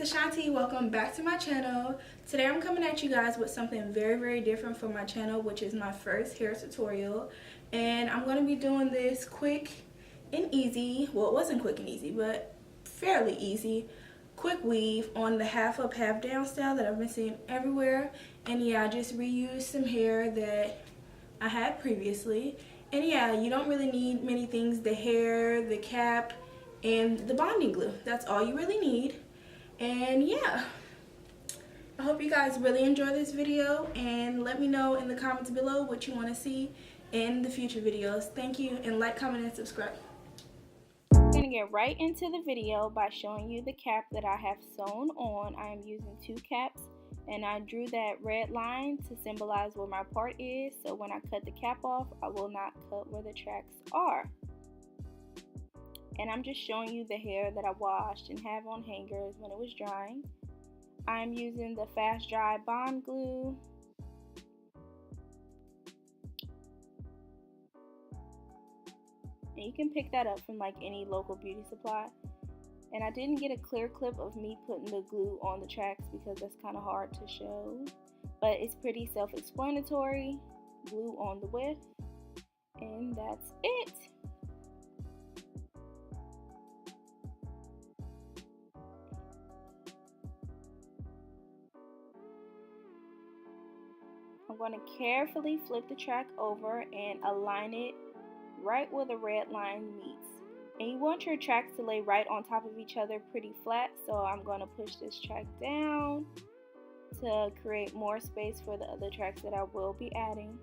it's Ashanti. Welcome back to my channel. Today I'm coming at you guys with something very different for my channel, which is my first hair tutorial. And I'm going to be doing this quick and easy. Well, it wasn't quick and easy, but fairly easy. Quick weave on the half up, half down style that I've been seeing everywhere. And yeah, I just reused some hair that I had previously. And yeah, you don't really need many things. The hair, the cap, and the bonding glue. That's all you really need. And yeah, I hope you guys really enjoy this video, and let me know in the comments below what you want to see in the future videos. Thank you, and like, comment, and subscribe. I'm going to get right into the video by showing you the cap that I have sewn on. I am using 2 caps, and I drew that red line to symbolize where my part is, so when I cut the cap off, I will not cut where the tracks are. And I'm just showing you the hair that I washed and have on hangers when it was drying. I'm using the Fast Dry Bond Glue. And you can pick that up from like any local beauty supply. And I didn't get a clear clip of me putting the glue on the tracks because that's kind of hard to show. But it's pretty self-explanatory. Glue on the width. And that's it. I'm going to carefully flip the track over and align it right where the red line meets. And you want your tracks to lay right on top of each other pretty flat, so I'm going to push this track down to create more space for the other tracks that I will be adding.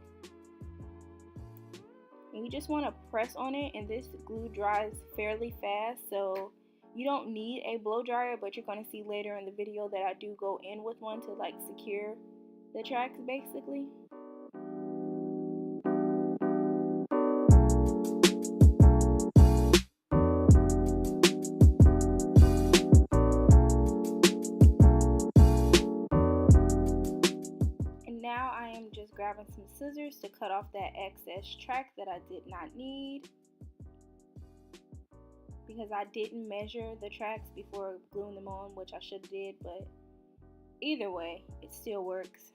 And you just want to press on it, and this glue dries fairly fast, so you don't need a blow dryer, but you're going to see later in the video that I do go in with one to like secure the tracks basically. And now I am just grabbing some scissors to cut off that excess track that I did not need, because I didn't measure the tracks before gluing them on, which I should have did, but either way, it still works.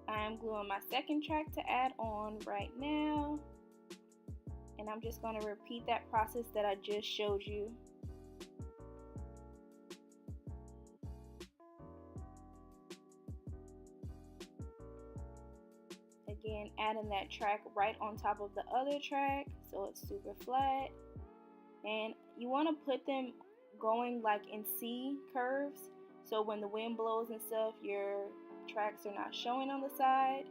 I'm gluing my second track to add on right now, and I'm just going to repeat that process that I just showed you. Again, adding that track right on top of the other track so it's super flat, and you want to put them going like in C curves, so when the wind blows and stuff, your tracks are not showing on the side.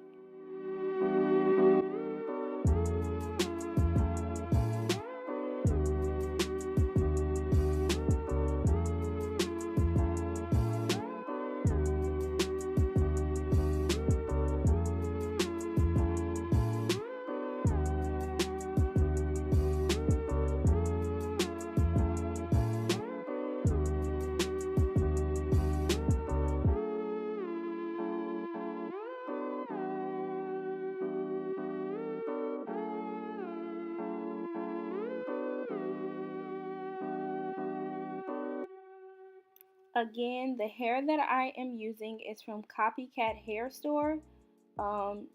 Again, the hair that I am using is from Copycat Hair Store.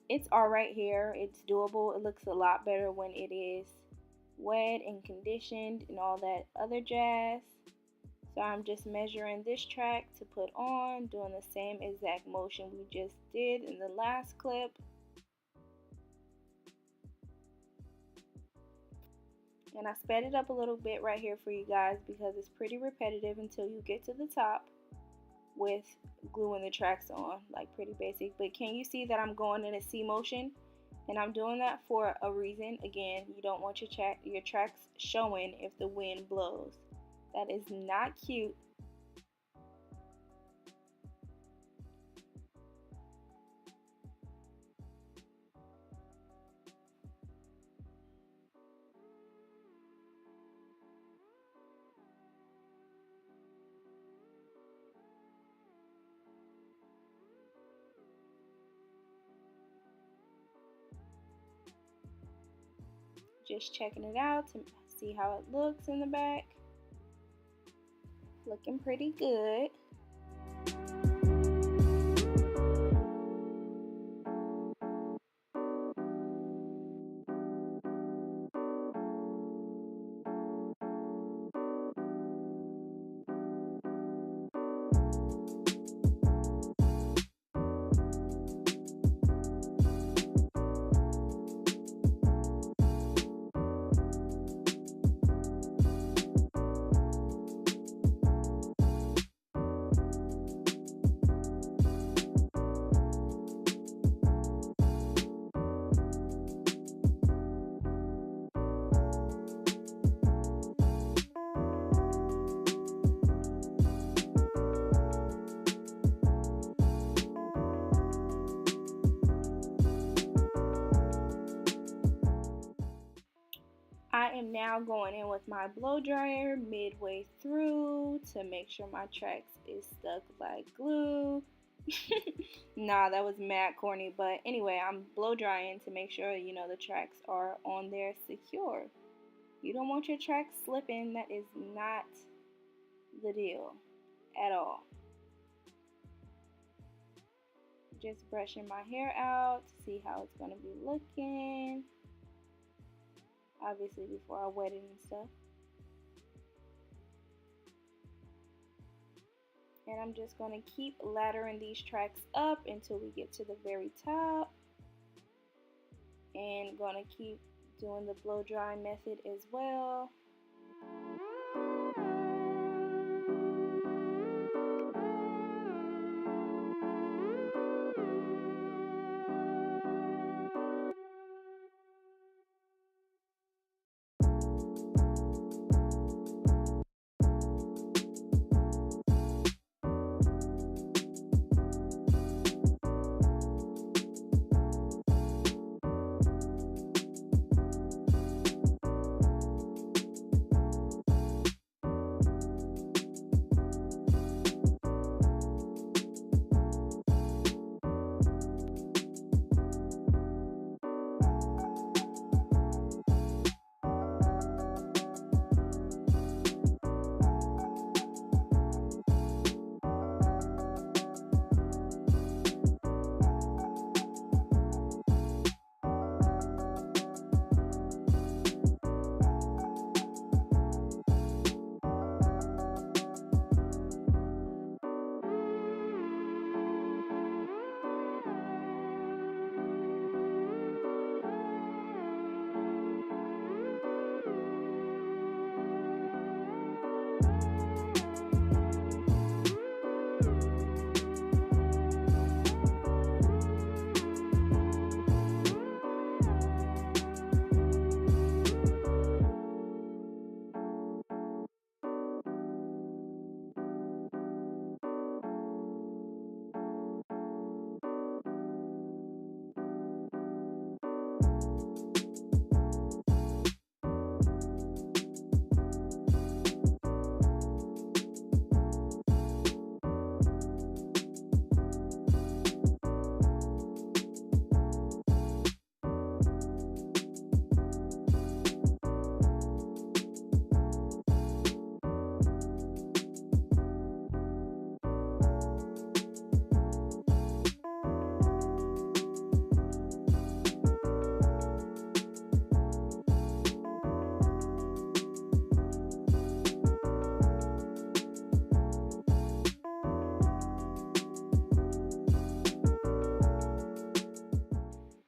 It's alright hair. It's doable. It looks a lot better when it is wet and conditioned and all that other jazz. So I'm just measuring this track to put on, doing the same exact motion we just did in the last clip. And I sped it up a little bit right here for you guys because it's pretty repetitive until you get to the top with gluing the tracks on, like pretty basic. But can you see that I'm going in a C motion? And I'm doing that for a reason. Again, you don't want your tracks showing if the wind blows. That is not cute. Just checking it out to see how it looks in the back. Looking pretty good. I am now going in with my blow dryer midway through to make sure my tracks is stuck like glue. Nah, that was mad corny, but anyway, I'm blow drying to make sure, you know, the tracks are on there secure. You don't want your tracks slipping. That is not the deal at all. Just brushing my hair out to see how it's going to be looking. Obviously before I wet it and stuff. And I'm just going to keep laddering these tracks up until we get to the very top. And going to keep doing the blow dry method as well.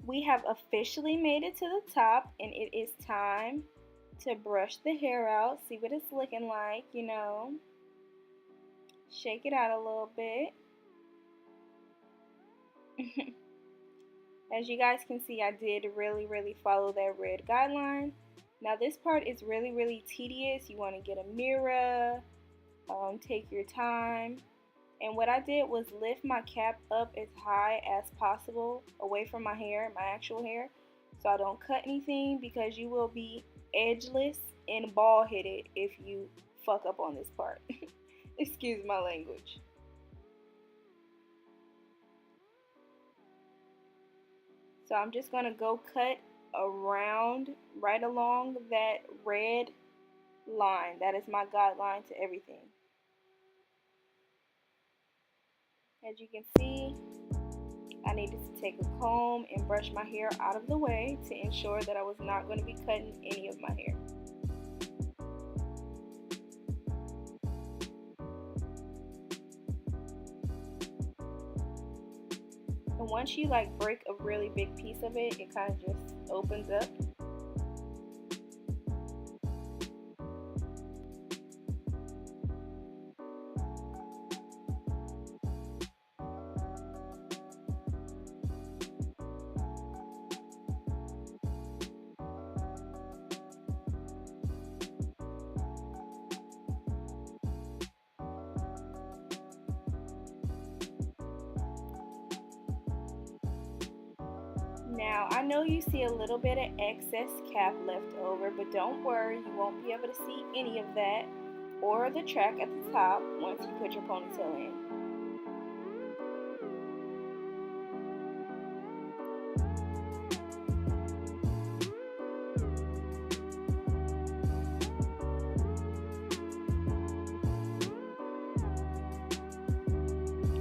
We have officially made it to the top, and it is time to brush the hair out, see what it's looking like, you know. Shake it out a little bit. As you guys can see, I did really follow that red guideline. Now this part is really tedious. You want to get a mirror, take your time. And what I did was lift my cap up as high as possible away from my hair, my actual hair, so I don't cut anything, because you will be edgeless and bald headed if you fuck up on this part. Excuse my language. So I'm just going to go cut around right along that red line. That is my guideline to everything. As you can see, I needed to take a comb and brush my hair out of the way to ensure that I was not going to be cutting any of my hair. And once you like break a really big piece of it, it kind of just opens up. Now, I know you see a little bit of excess cap left over, but don't worry, you won't be able to see any of that or the track at the top once you put your ponytail in.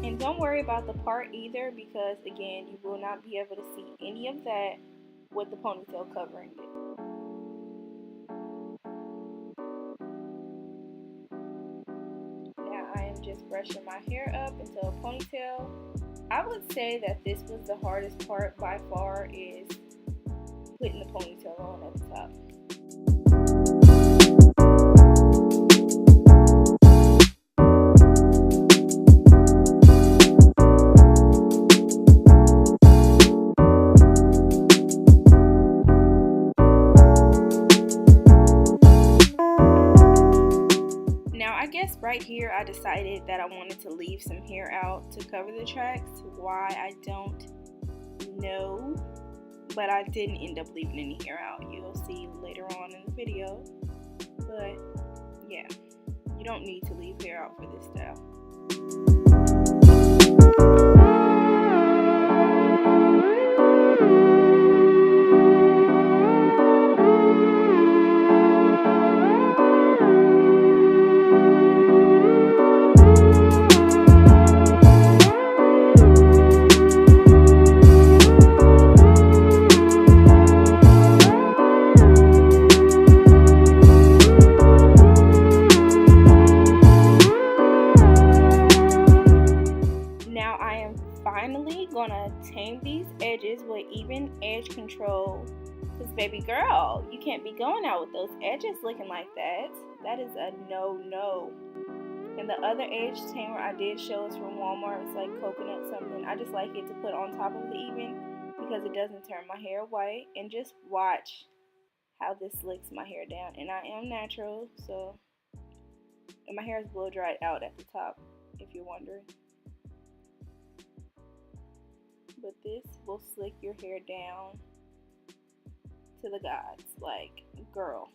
And don't worry about the part either, because again, you will not be able to see any of that with the ponytail covering it. Now I am just brushing my hair up into a ponytail. I would say that this was the hardest part by far, is putting the ponytail on at the top. Right here I decided that I wanted to leave some hair out to cover the tracks. Why, I don't know, but I didn't end up leaving any hair out. You'll see later on in the video. But yeah, you don't need to leave hair out for this style. Gonna tame these edges with even edge control, because baby girl, you can't be going out with those edges looking like that. That is a no. And the other edge tamer I did show is from Walmart. It's like coconut something. I just like it to put on top of the even because it doesn't turn my hair white. And just watch how this slicks my hair down. And I am natural, so, and my hair is blow dried out at the top, if you're wondering. But this will slick your hair down to the gods. Like, girl.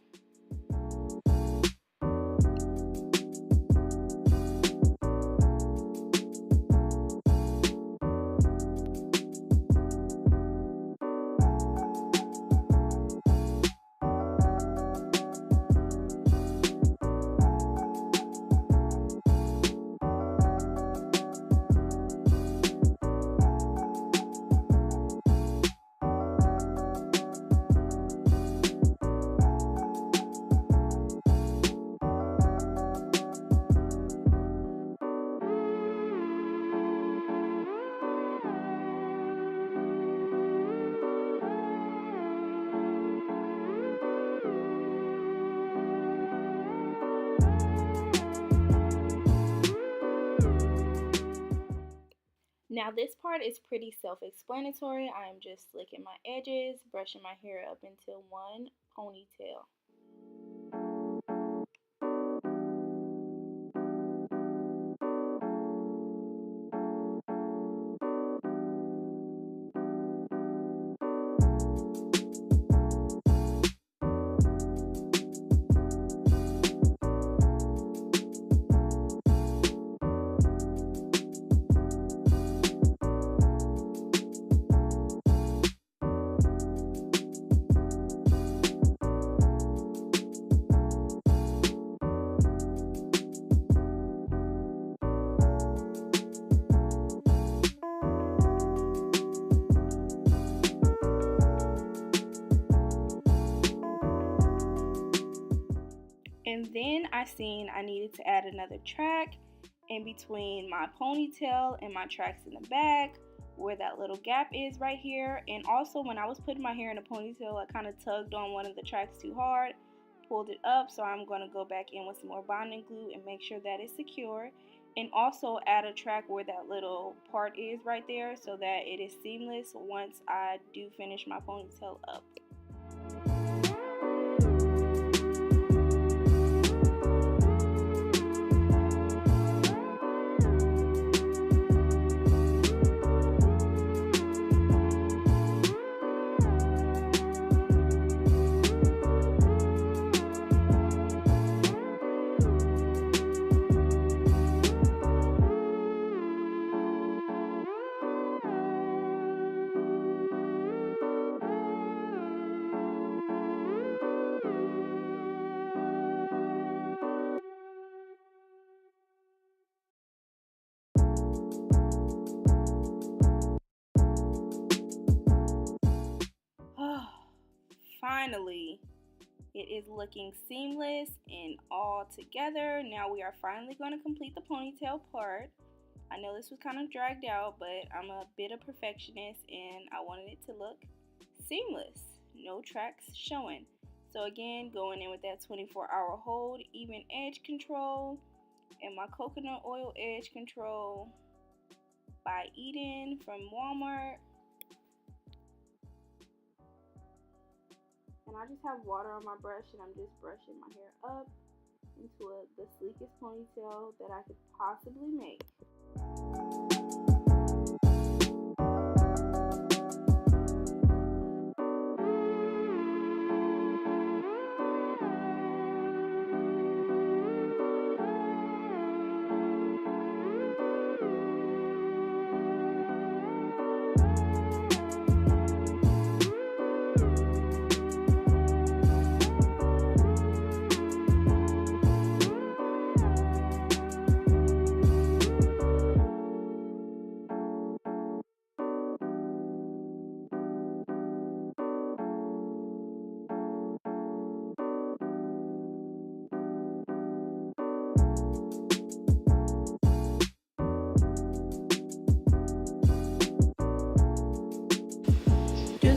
Now this part is pretty self-explanatory. I am just slicking my edges, brushing my hair up into one ponytail. And then I seen I needed to add another track in between my ponytail and my tracks in the back, where that little gap is right here. And also when I was putting my hair in a ponytail, I kind of tugged on one of the tracks too hard, pulled it up, so I'm going to go back in with some more bonding glue and make sure that it's secure. And also add a track where that little part is right there so that it is seamless once I do finish my ponytail up. Finally, it is looking seamless and all together. Now we are finally going to complete the ponytail part. I know this was kind of dragged out, but I'm a bit of perfectionist and I wanted it to look seamless. No tracks showing. So again, going in with that 24-hour hold, even edge control, and my coconut oil edge control by Eden from Walmart. And I just have water on my brush and I'm just brushing my hair up into the sleekest ponytail that I could possibly make.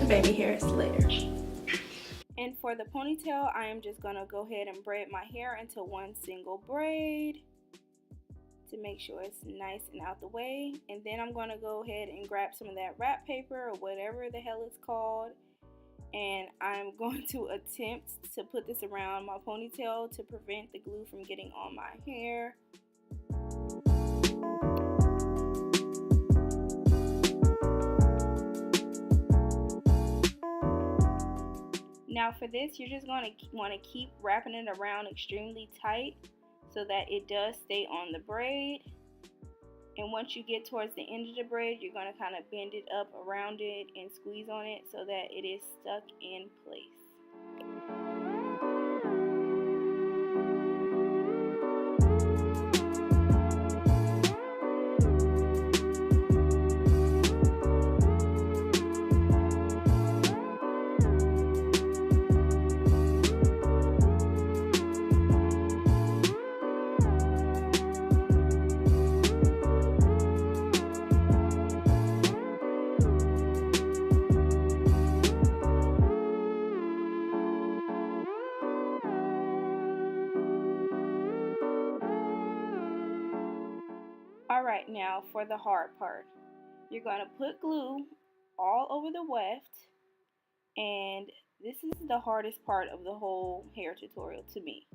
Baby hairs later. And for the ponytail, I am just gonna go ahead and braid my hair into one single braid to make sure it's nice and out the way. And then I'm gonna go ahead and grab some of that wrap paper or whatever the hell it's called, and I'm going to attempt to put this around my ponytail to prevent the glue from getting on my hair. Now for this, you're just going to want to keep wrapping it around extremely tight so that it does stay on the braid. And once you get towards the end of the braid, you're going to kind of bend it up around it and squeeze on it so that it is stuck in place. Alright, now for the hard part. You're going to put glue all over the weft, and this is the hardest part of the whole hair tutorial to me.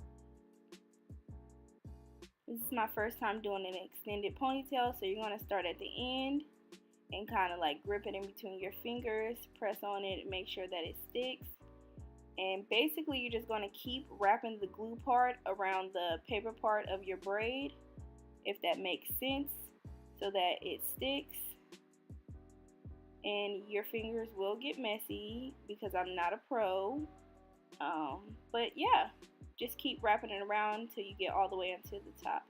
This is my first time doing an extended ponytail, so you're going to start at the end and kind of like grip it in between your fingers, press on it and make sure that it sticks. And basically you're just going to keep wrapping the glue part around the paper part of your braid, if that makes sense, so that it sticks. And your fingers will get messy because I'm not a pro, but yeah, just keep wrapping it around until you get all the way until the top.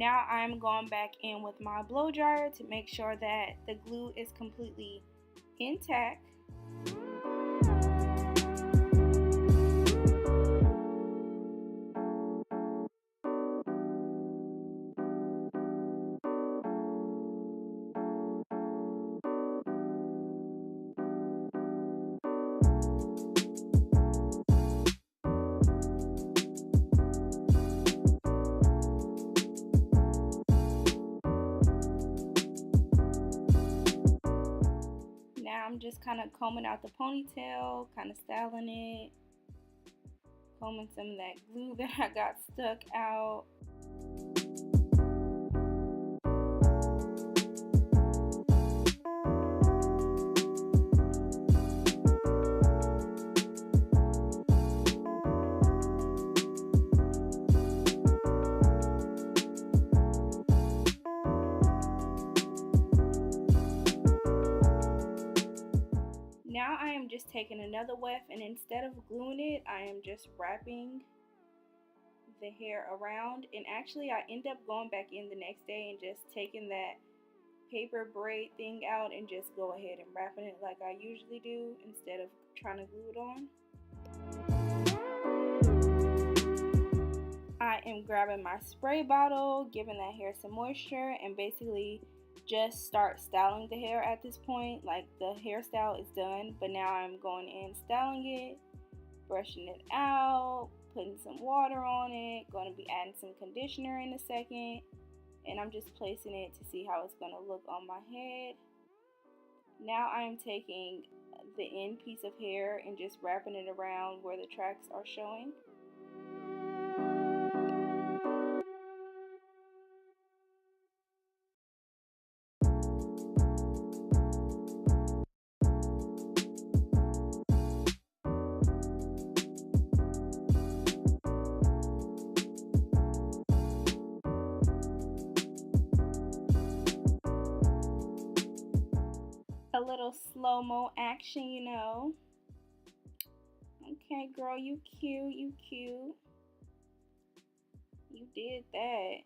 Now I'm going back in with my blow dryer to make sure that the glue is completely intact. Now I'm just kind of combing out the ponytail, kind of styling it, combing some of that glue that I got stuck out. Now I am just taking another weft, and instead of gluing it, I am just wrapping the hair around. And actually I end up going back in the next day and just taking that paper braid thing out and just go ahead and wrapping it like I usually do instead of trying to glue it on. I am grabbing my spray bottle, giving that hair some moisture, and basically just start styling the hair at this point. Like, the hairstyle is done, but now I'm going in styling it, brushing it out, putting some water on it, going to be adding some conditioner in a second, and I'm just placing it to see how it's going to look on my head. Now I'm taking the end piece of hair and just wrapping it around where the tracks are showing. A little slow-mo action, you know. Okay, girl, you cute, you cute. You did that.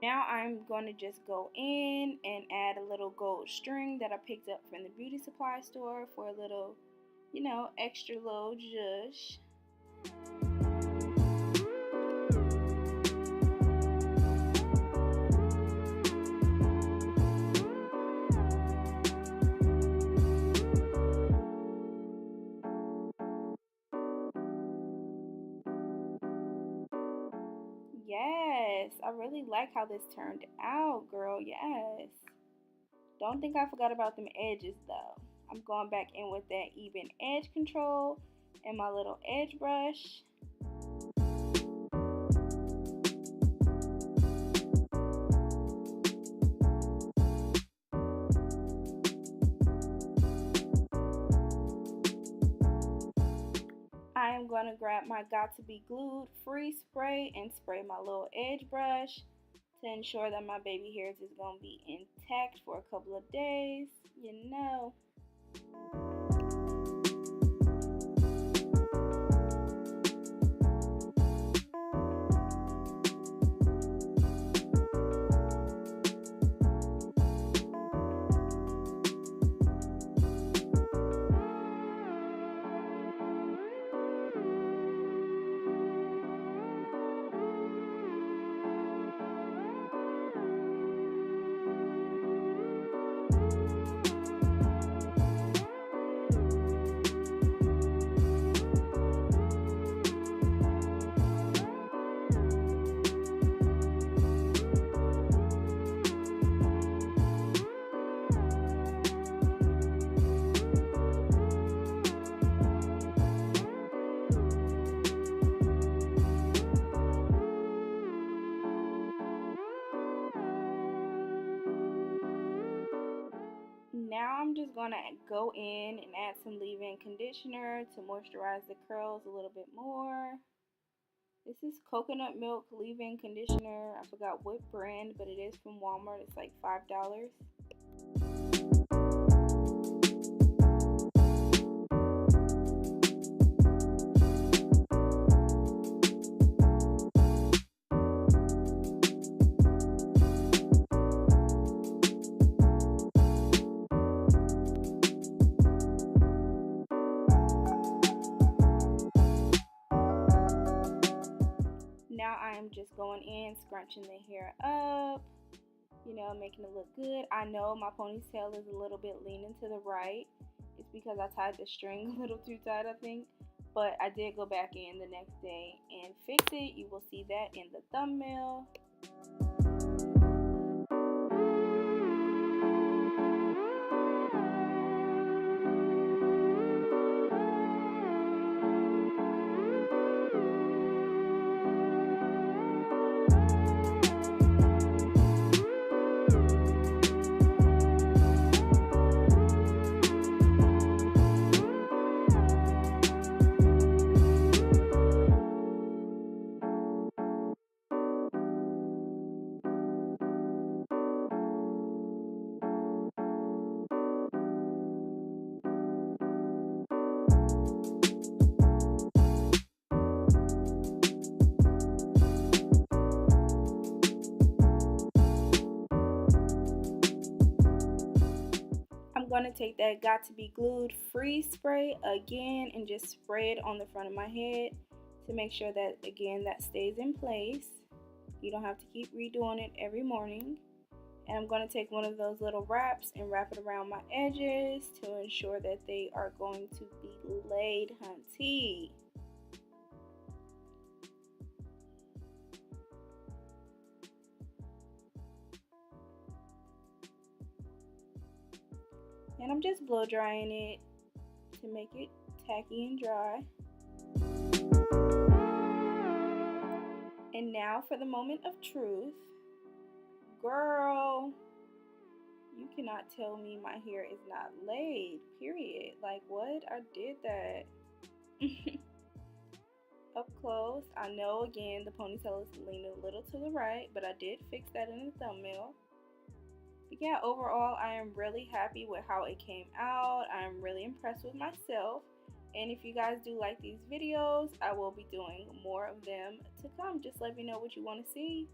Now I'm going to just go in and add a little gold string that I picked up from the beauty supply store for a little, you know, extra little zhuzh. Yes, I really like how this turned out, girl. Yes. Don't think I forgot about them edges though. I'm going back in with that even edge control and my little edge brush. I am going to grab my Got To Be Glued free spray and spray my little edge brush to ensure that my baby hairs is going to be intact for a couple of days, you know. Now I'm just going to go in and add some leave-in conditioner to moisturize the curls a little bit more. This is coconut milk leave-in conditioner. I forgot what brand, but it is from Walmart. It's like $5. Now I am just going in, scrunching the hair up, you know, making it look good. I know my ponytail is a little bit leaning to the right. It's because I tied the string a little too tight, I think. But I did go back in the next day and fix it. You will see that in the thumbnail. I'm going to take that Got To Be Glued Freeze Spray again and just spray it on the front of my head to make sure that, again, that stays in place. You don't have to keep redoing it every morning. And I'm going to take one of those little wraps and wrap it around my edges to ensure that they are going to be laid, hunty. And I'm just blow drying it to make it tacky and dry. And now for the moment of truth. Girl, you cannot tell me my hair is not laid, period. Like, what? I did that. Up close, I know again the ponytail is leaning a little to the right, but I did fix that in the thumbnail. But yeah, overall, I am really happy with how it came out. I'm really impressed with myself. And if you guys do like these videos, I will be doing more of them to come. Just let me know what you want to see.